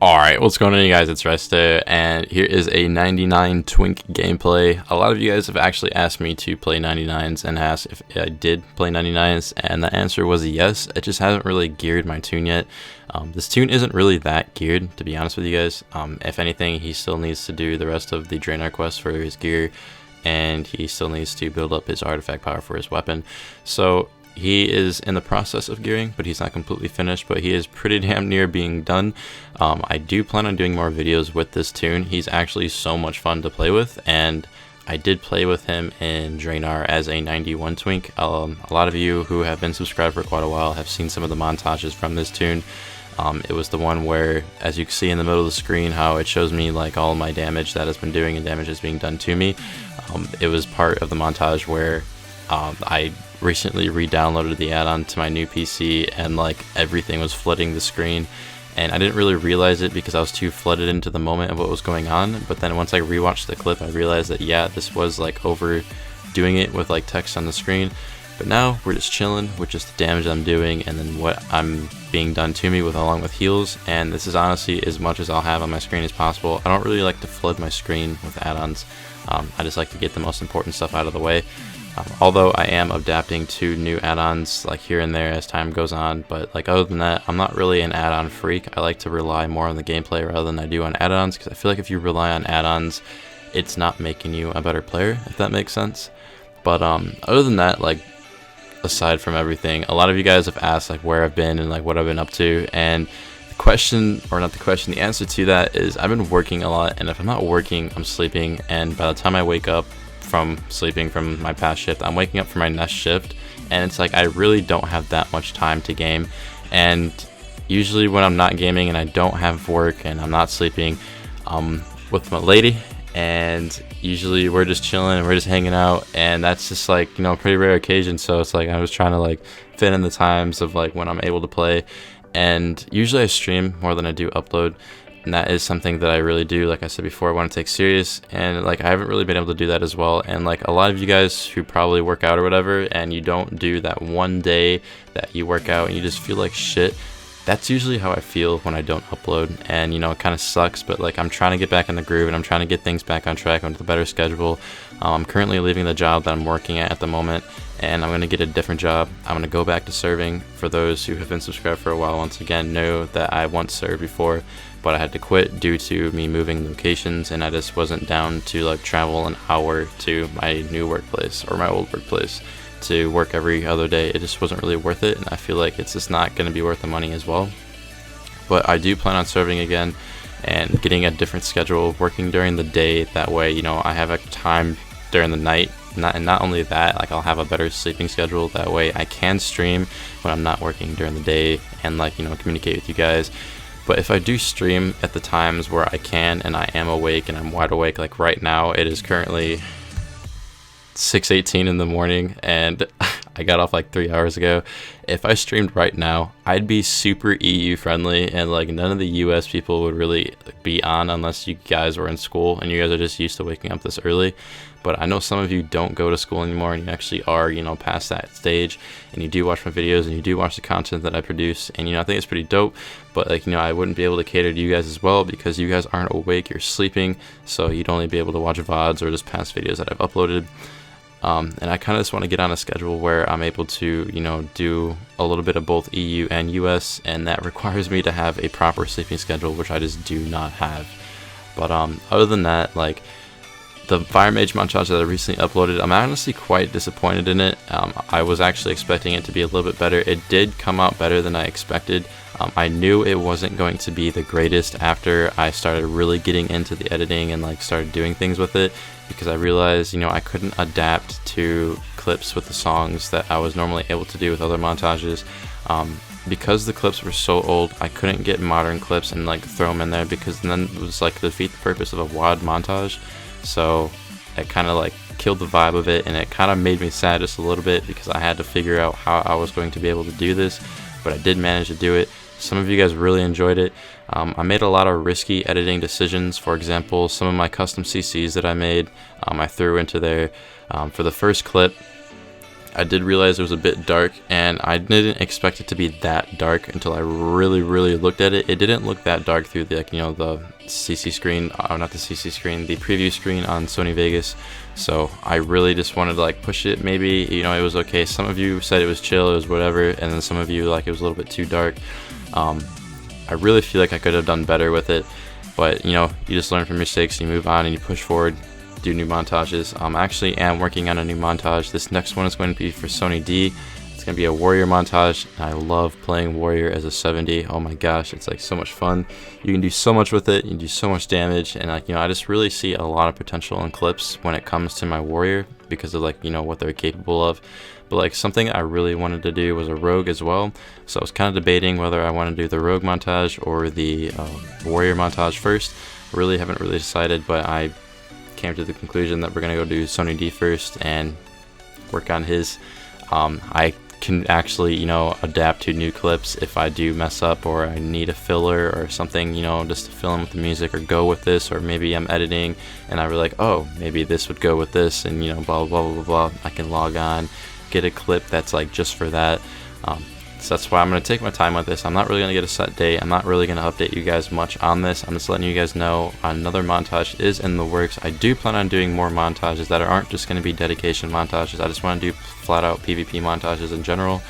Alright, what's going on, you guys? It's Resto, and here is a 99 Twink gameplay. A lot of you guys have actually asked me to play 99s and asked if I did play 99s, and the answer was yes. It just hasn't really geared my tune yet. This tune isn't really that geared, to be honest with you guys. If anything, he still needs to do the rest of the Draenor quest for his gear, and he still needs to build up his artifact power for his weapon. So he is in the process of gearing, but he's not completely finished, but he is pretty damn near being done. I do plan on doing more videos with this tune. He's actually so much fun to play with, and I did play with him in Draenor as a 91 Twink. A lot of you who have been subscribed for quite a while have seen some of the montages from this tune. It was the one where, as you can see in the middle of the screen, how it shows me like all my damage that has been doing and damage is being done to me. It was part of the montage where I recently re-downloaded the add-on to my new PC, and like everything was flooding the screen, and I didn't really realize it because I was too flooded into the moment of what was going on. But then once I rewatched the clip, I realized that yeah, this was like overdoing it with like text on the screen. But now we're just chilling with just the damage I'm doing and then what I'm being done to me with, along with heals. And this is honestly as much as I'll have on my screen as possible. I don't really like to flood my screen with add-ons. I just like to get the most important stuff out of the way. Although I am adapting to new add-ons like here and there as time goes on, but like other than that, I'm not really an add-on freak. I like to rely more on the gameplay rather than I do on add-ons, because I feel like if you rely on add-ons, it's not making you a better player, if that makes sense. But other than that, like aside from everything, a lot of you guys have asked like where I've been and like what I've been up to, and the question, or not the question, the answer to that is I've been working a lot, and if I'm not working, I'm sleeping, and by the time I wake up from sleeping from my past shift, I'm waking up for my next shift, and it's like I really don't have that much time to game. And usually when I'm not gaming and I don't have work and I'm not sleeping, with my lady, and usually we're just chilling and we're just hanging out, and that's just like, you know, a pretty rare occasion. So it's like I was trying to like fit in the times of like when I'm able to play, and usually I stream more than I do upload. And that is something that I really do, like I said before, I want to take serious, and like I haven't really been able to do that as well. And like a lot of you guys who probably work out or whatever, and you don't do that one day that you work out and you just feel like shit, that's usually how I feel when I don't upload. And you know, it kind of sucks, but like I'm trying to get back in the groove and I'm trying to get things back on track with a better schedule. I'm currently leaving the job that I'm working at the moment, and I'm going to get a different job. I'm going to go back to serving. For those who have been subscribed for a while, once again, know that I once served before, but I had to quit due to me moving locations, and I just wasn't down to like travel an hour to my new workplace or my old workplace to work every other day. It just wasn't really worth it, and I feel like it's just not going to be worth the money as well. But I do plan on serving again and getting a different schedule, working during the day. That way, you know, I have a time during the night. And not only that, like I'll have a better sleeping schedule. That way I can stream when I'm not working during the day and like, you know, communicate with you guys. But if I do stream at the times where I can and I am awake and I'm wide awake, like right now it is currently 6:18 in the morning and I got off like 3 hours ago. If I streamed right now, I'd be super EU friendly, and like none of the US people would really be on unless you guys were in school and you guys are just used to waking up this early. But I know some of you don't go to school anymore and you actually are, you know, past that stage, and you do watch my videos and you do watch the content that I produce, and you know, I think it's pretty dope. But like, you know, I wouldn't be able to cater to you guys as well because you guys aren't awake, you're sleeping, so you'd only be able to watch VODs or just past videos that I've uploaded. And I kind of just want to get on a schedule where I'm able to, you know, do a little bit of both EU and US, and that requires me to have a proper sleeping schedule, which I just do not have. But other than that, like the Fire Mage montage that I recently uploaded, I'm honestly quite disappointed in it. I was actually expecting it to be a little bit better. It did come out better than I expected. I knew it wasn't going to be the greatest after I started really getting into the editing and like started doing things with it, because I realized, you know, I couldn't adapt to clips with the songs that I was normally able to do with other montages. Because the clips were so old, I couldn't get modern clips and like throw them in there, because then it was like defeat the purpose of a WAD montage. So it kind of like killed the vibe of it, and it kind of made me sad just a little bit because I had to figure out how I was going to be able to do this, but I did manage to do it. Some of you guys really enjoyed it. I made a lot of risky editing decisions. For example, some of my custom CCs that I made, I threw into there. For the first clip, I did realize it was a bit dark, and I didn't expect it to be that dark until I really looked at it. It didn't look that dark through the, like, you know, the CC screen, not the CC screen, the preview screen on Sony Vegas. So I really just wanted to like push it. Maybe, you know, it was okay. Some of you said it was chill, it was whatever, and then some of you like it was a little bit too dark. I really feel like I could have done better with it, but you know, you just learn from mistakes, you move on, and you push forward, do new montages. I actually am working on a new montage. This next one is going to be for Sony D. It's going to be a warrior montage, and I love playing warrior as a 70. Oh my gosh, it's like so much fun. You can do so much with it, you can do so much damage, and like, you know, I just really see a lot of potential in clips when it comes to my warrior because of like, you know, what they're capable of. But like something I really wanted to do was a rogue as well, so I was kind of debating whether I want to do the rogue montage or the warrior montage first. I really haven't decided, but I came to the conclusion that we're gonna go do Sony D first and work on his. I can actually, you know, adapt to new clips if I do mess up or I need a filler or something, you know, just to fill in with the music or go with this, or maybe I'm editing and I really like, oh, maybe this would go with this, and you know, blah blah blah blah blah. I can log on, get a clip that's like just for that. So that's why I'm going to take my time with this. I'm not really going to get a set date. I'm not really going to update you guys much on this. I'm just letting you guys know another montage is in the works. I do plan on doing more montages that aren't just going to be dedication montages. I just want to do flat out PvP montages in general.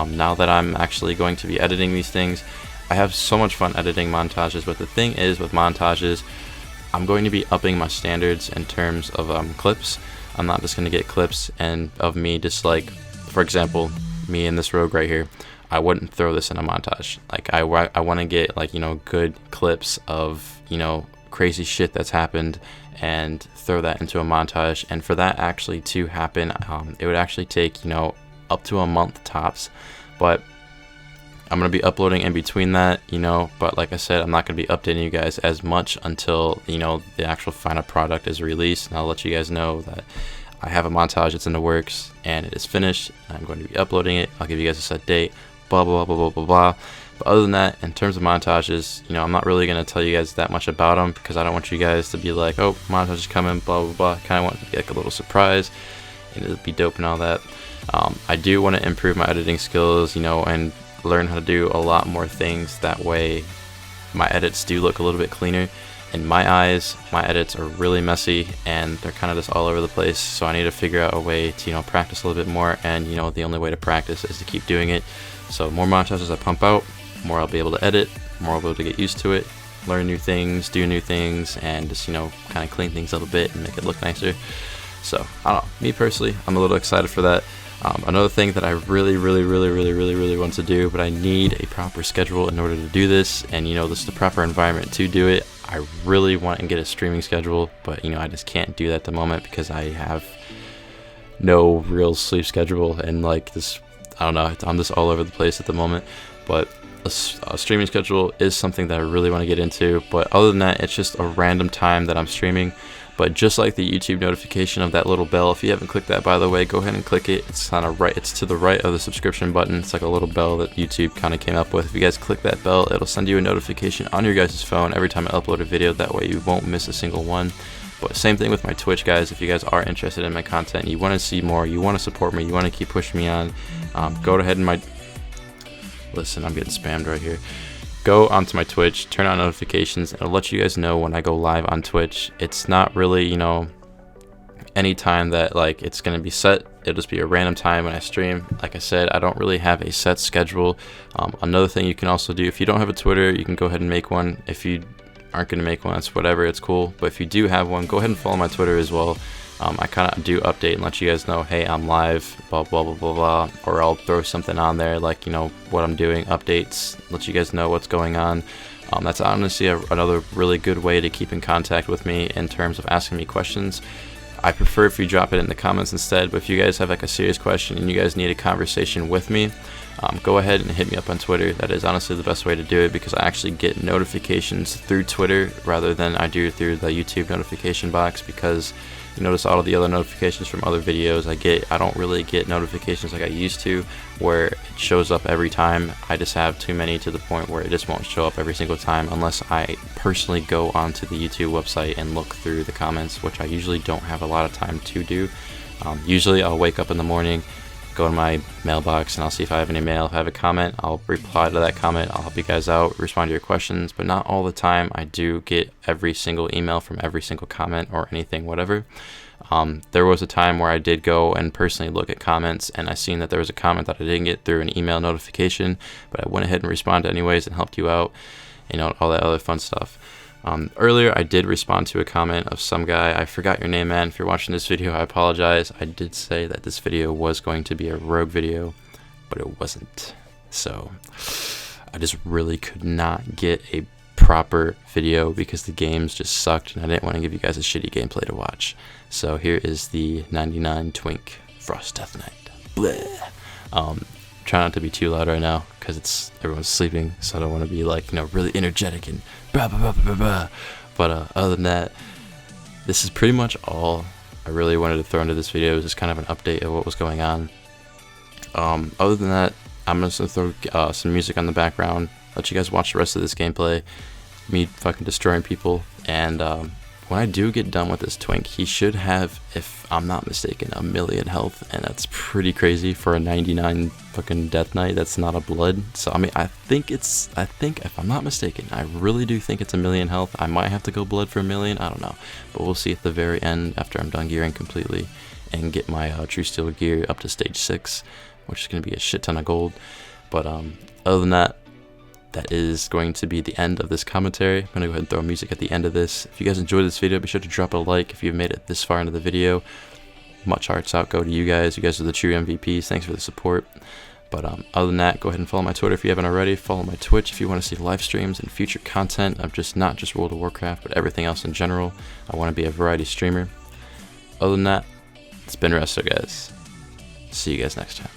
Now that I'm actually going to be editing these things, I have so much fun editing montages, but the thing is with montages, I'm going to be upping my standards in terms of clips. I'm not just going to get clips and of me just like, for example, me and this rogue right here. I wouldn't throw this in a montage. Like I want to get like, you know, good clips of, you know, crazy shit that's happened and throw that into a montage. And for that actually to happen, it would actually take, you know, up to a month tops. But I'm going to be uploading in between that, you know, but like I said, I'm not going to be updating you guys as much until, you know, the actual final product is released. And I'll let you guys know that I have a montage that's in the works and it is finished. I'm going to be uploading it. I'll give you guys a set date, blah blah blah blah blah blah. But other than that, in terms of montages, you know, I'm not really going to tell you guys that much about them because I don't want you guys to be like, oh, montage is coming, blah blah blah. Kind of want it to be like a little surprise, and it'll be dope and all that. I do want to improve my editing skills, you know, and learn how to do a lot more things. That way my edits do look a little bit cleaner. In my eyes, my edits are really messy and they're kind of just all over the place, so I need to figure out a way to, you know, practice a little bit more. And you know, the only way to practice is to keep doing it. So more montages I pump out, more I'll be able to edit, more I'll be able to get used to it, learn new things, do new things, and just, you know, kind of clean things up a bit and make it look nicer. So I don't know, me personally, I'm a little excited for that. Another thing that I really want to do, but I need a proper schedule in order to do this, and you know, this is the proper environment to do it. I really want to get a streaming schedule, but you know, I just can't do that at the moment because I have no real sleep schedule, and like this, I don't know, I'm just all over the place at the moment. But a streaming schedule is something that I really want to get into. But other than that, it's just a random time that I'm streaming. But just like the YouTube notification of that little bell, if you haven't clicked that, by the way, go ahead and click it. It's kind of right, it's to the right of the subscription button. It's like a little bell that YouTube kind of came up with. If you guys click that bell, it'll send you a notification on your guys' phone every time I upload a video. That way you won't miss a single one. But same thing with my Twitch, guys. If you guys are interested in my content, you want to see more, you want to support me, you want to keep pushing me on, go ahead and listen, I'm getting spammed right here. Go onto my Twitch, turn on notifications, and it'll let you guys know when I go live on Twitch. It's not really, you know, any time that like it's gonna be set. It'll just be a random time when I stream. Like I said, I don't really have a set schedule. Another thing you can also do, if you don't have a Twitter, you can go ahead and make one. If you aren't gonna make one, it's whatever, it's cool. But if you do have one, go ahead and follow my Twitter as well. I kind of do update and let you guys know, hey, I'm live, blah blah blah blah blah, or I'll throw something on there like, you know, what I'm doing, updates, let you guys know what's going on. That's honestly another really good way to keep in contact with me in terms of asking me questions. I prefer if you drop it in the comments instead, but if you guys have like a serious question and you guys need a conversation with me, go ahead and hit me up on Twitter. That is honestly the best way to do it because I actually get notifications through Twitter rather than I do through the YouTube notification box, because you notice all of the other notifications from other videos I don't really get notifications like I used to, where it shows up every time. I just have too many to the point where it just won't show up every single time unless I personally go onto the YouTube website and look through the comments, which I usually don't have a lot of time to do. Usually I'll wake up in the morning, go to my mailbox and I'll see if I have any mail. If I have a comment, I'll reply to that comment. I'll help you guys out, respond to your questions, but not all the time. I do get every single email from every single comment or anything, whatever. There was a time where I did go and personally look at comments, and I seen that there was a comment that I didn't get through an email notification, but I went ahead and responded anyways and helped you out, you know, all that other fun stuff. Earlier, I did respond to a comment of some guy. I forgot your name, man. If you're watching this video, I apologize. I did say that this video was going to be a rogue video, but it wasn't. So I just really could not get a proper video because the games just sucked, and I didn't want to give you guys a shitty gameplay to watch. So here is the 99 Twink Frost Death Knight. Bleh. Try not to be too loud right now because everyone's sleeping, so I don't want to be like, you know, really energetic and blah blah blah blah blah. But other than that, this is pretty much all I really wanted to throw into this video. It was just kind of an update of what was going on. Other than that, I'm just gonna throw some music on the background, let you guys watch the rest of this gameplay, me fucking destroying people. And when I do get done with this Twink, he should have, if I'm not mistaken, 1,000,000 health, and that's pretty crazy for a 99 fucking Death Knight. That's not a blood. So I mean, I think if I'm not mistaken, I really do think it's 1,000,000 health. I might have to go blood for 1,000,000, I don't know, but we'll see at the very end after I'm done gearing completely and get my True Steel gear up to stage 6, which is going to be a shit ton of gold. But other than that, that is going to be the end of this commentary. I'm going to go ahead and throw music at the end of this. If you guys enjoyed this video, be sure to drop a like. If you've made it this far into the video, much hearts out go to you guys. You guys are the true MVPs. Thanks for the support. But other than that, go ahead and follow my Twitter if you haven't already. Follow my Twitch if you want to see live streams and future content of not just World of Warcraft, but everything else in general. I want to be a variety streamer. Other than that, it's been Resto, guys. See you guys next time.